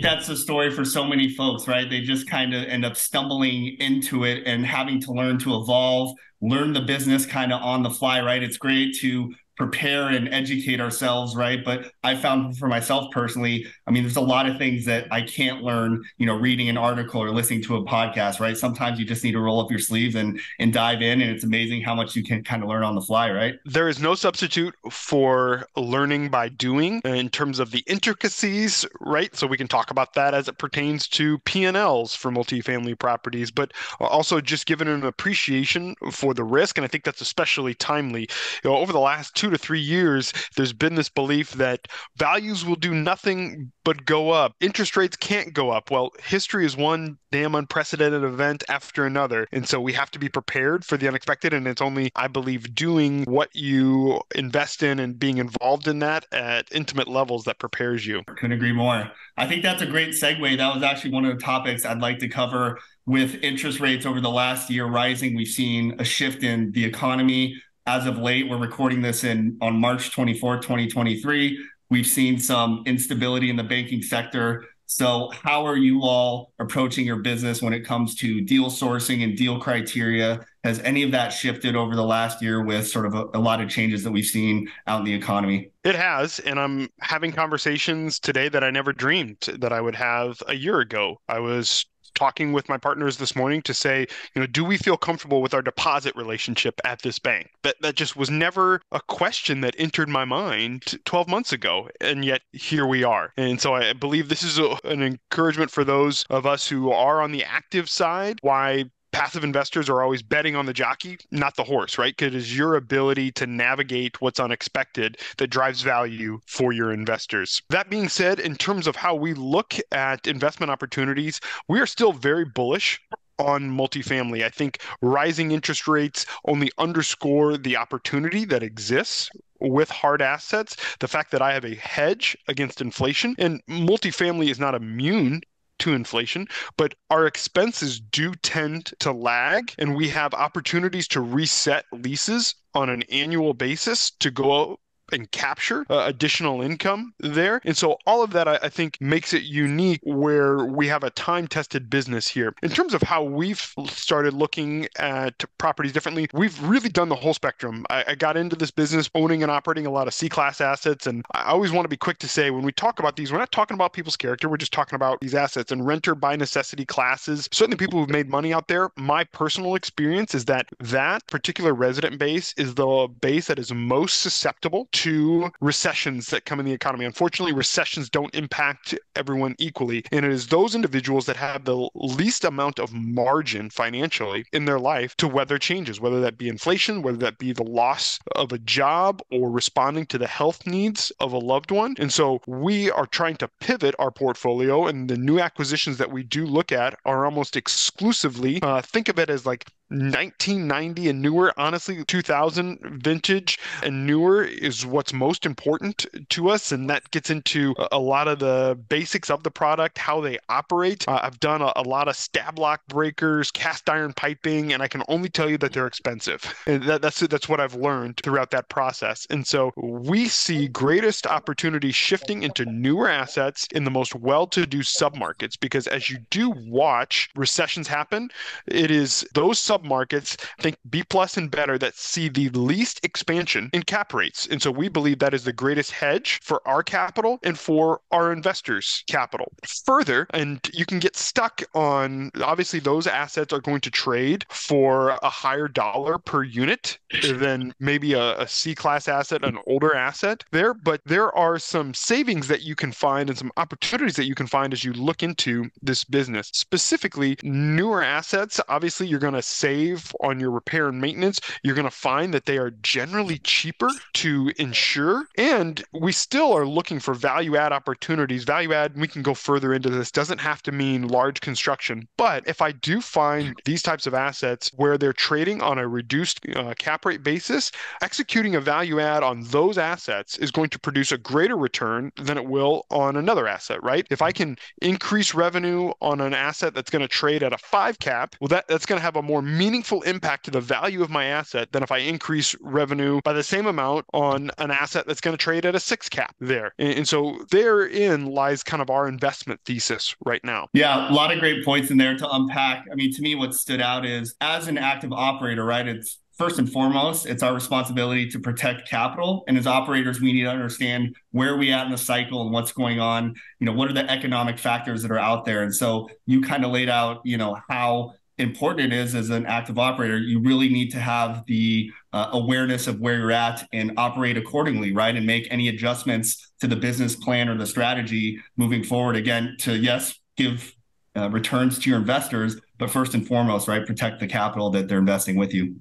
that's the story for so many folks, right? They just kind of end up stumbling into it and having to learn to evolve, learn the business kind of on the fly, right? It's great to prepare and educate ourselves, right? But I found for myself personally, I mean, there's a lot of things that I can't learn, reading an article or listening to a podcast, right? Sometimes you just need to roll up your sleeves and dive in, and it's amazing how much you can kind of learn on the fly, right? There is no substitute for learning by doing in terms of the intricacies, right? So we can talk about that as it pertains to P&Ls for multifamily properties, but also just given an appreciation for the risk. And I think that's especially timely. Over the last 2 to 3 years, there's been this belief that values will do nothing but go up. Interest rates can't go up. Well, history is one damn unprecedented event after another. And so we have to be prepared for the unexpected. And it's only, I believe, doing what you invest in and being involved in that at intimate levels that prepares you. Couldn't agree more. I think that's a great segue. That was actually one of the topics I'd like to cover. With interest rates over the last year rising, we've seen a shift in the economy. As of late, we're recording this on March 24th, 2023. We've seen some instability in the banking sector. So how are you all approaching your business when it comes to deal sourcing and deal criteria? Has any of that shifted over the last year with sort of a lot of changes that we've seen out in the economy? It has, and I'm having conversations today that I never dreamed that I would have a year ago. I was talking with my partners this morning to say, do we feel comfortable with our deposit relationship at this bank? That just was never a question that entered my mind 12 months ago, and yet here we are. And so I believe this is an encouragement for those of us who are on the active side, why passive investors are always betting on the jockey, not the horse, right? Because it is your ability to navigate what's unexpected that drives value for your investors. That being said, in terms of how we look at investment opportunities, we are still very bullish on multifamily. I think rising interest rates only underscore the opportunity that exists with hard assets. The fact that I have a hedge against inflation, and multifamily is not immune to inflation, but our expenses do tend to lag, and we have opportunities to reset leases on an annual basis to go and capture additional income there. And so all of that, I think, makes it unique where we have a time-tested business here. In terms of how we've started looking at properties differently, we've really done the whole spectrum. I got into this business owning and operating a lot of C-class assets, and I always want to be quick to say, when we talk about these, we're not talking about people's character, we're just talking about these assets and renter by necessity classes. Certainly people who've made money out there, my personal experience is that that particular resident base is the base that is most susceptible to recessions that come in the economy. Unfortunately, recessions don't impact everyone equally. And it is those individuals that have the least amount of margin financially in their life to weather changes, whether that be inflation, whether that be the loss of a job or responding to the health needs of a loved one. And so we are trying to pivot our portfolio, and the new acquisitions that we do look at are almost exclusively, think of it as like 1990 and newer. Honestly, 2000 vintage and newer is what's most important to us, and that gets into a lot of the basics of the product, how they operate. I've done a lot of stab lock breakers, cast iron piping, and I can only tell you that they're expensive. And that's what I've learned throughout that process. And so we see greatest opportunity shifting into newer assets in the most well-to-do submarkets, because as you do watch recessions happen, it is those submarkets, think B plus and better, that see the least expansion in cap rates. And so we believe that is the greatest hedge for our capital and for our investors' capital. Further, and you can get stuck on, obviously those assets are going to trade for a higher dollar per unit than maybe a C-class asset, an older asset there, but there are some savings that you can find and some opportunities that you can find as you look into this business. Specifically, newer assets, obviously you're going to save on your repair and maintenance. You're going to find that they are generally cheaper to insure, and we still are looking for value add opportunities. Value add, we can go further into this, doesn't have to mean large construction, but if I do find these types of assets where they're trading on a reduced cap rate basis, executing a value add on those assets is going to produce a greater return than it will on another asset, right? If I can increase revenue on an asset that's going to trade at a 5 cap, well, that's going to have a more meaningful impact to the value of my asset than if I increase revenue by the same amount on an asset that's going to trade at a 6 cap there. And so therein lies kind of our investment thesis right now. Yeah, a lot of great points in there to unpack. I mean, to me, what stood out is as an active operator, right? It's first and foremost, it's our responsibility to protect capital. And as operators, we need to understand where we at in the cycle and what's going on. What are the economic factors that are out there? And so you kind of laid out, how important it is as an active operator. You really need to have the awareness of where you're at and operate accordingly, right? And make any adjustments to the business plan or the strategy moving forward. Again, to yes, give returns to your investors, but first and foremost, right, protect the capital that they're investing with you.